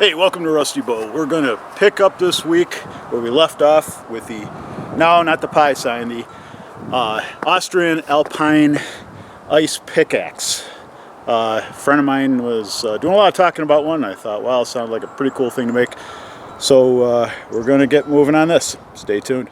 Hey, welcome to Rusty Bow. We're going to pick up this week where we left off with the, no, not the pi sign, the Austrian Alpine ice pickaxe. A friend of mine was doing a lot of talking about one, and I thought, well, it sounded like a pretty cool thing to make. So we're going to get moving on this. Stay tuned.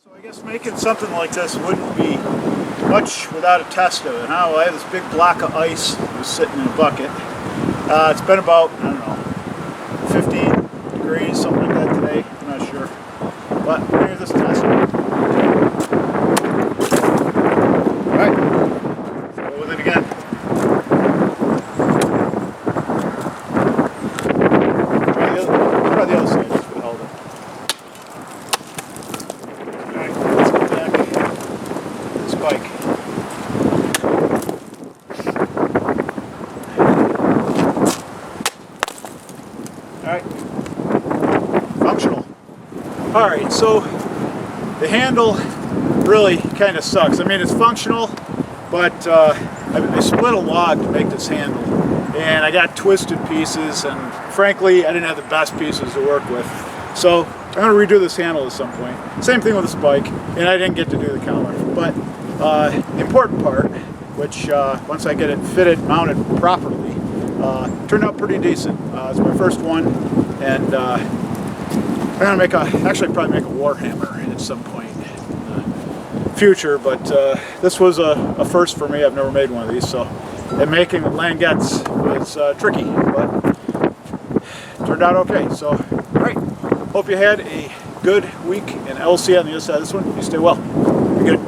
So I guess making something like this wouldn't be much without a test of it. Huh? Well, I have this big block of ice just sitting in a bucket. It's been about, I don't know, 15 degrees, something like that today. I'm not sure. But here's this test. Alright, go with it again. Try the other side. Just gonna hold it. Alright, let's get back this bike. Alright, functional. Alright, so the handle really kind of sucks. I mean, it's functional, but I split a log to make this handle, and I got twisted pieces, and frankly, I didn't have the best pieces to work with. So I'm going to redo this handle at some point. Same thing with this bike, and I didn't get to do the counter. But the important part, which once I get it fitted, mounted properly, turned out pretty decent. It's my first one, and I'm going to make actually probably make a Warhammer at some point in the future, but this was a first for me. I've never made one of these, so, and making languettes was tricky, but turned out okay. So, all right, hope you had a good week, and I will see you on the other side of this one. You stay well. Be good.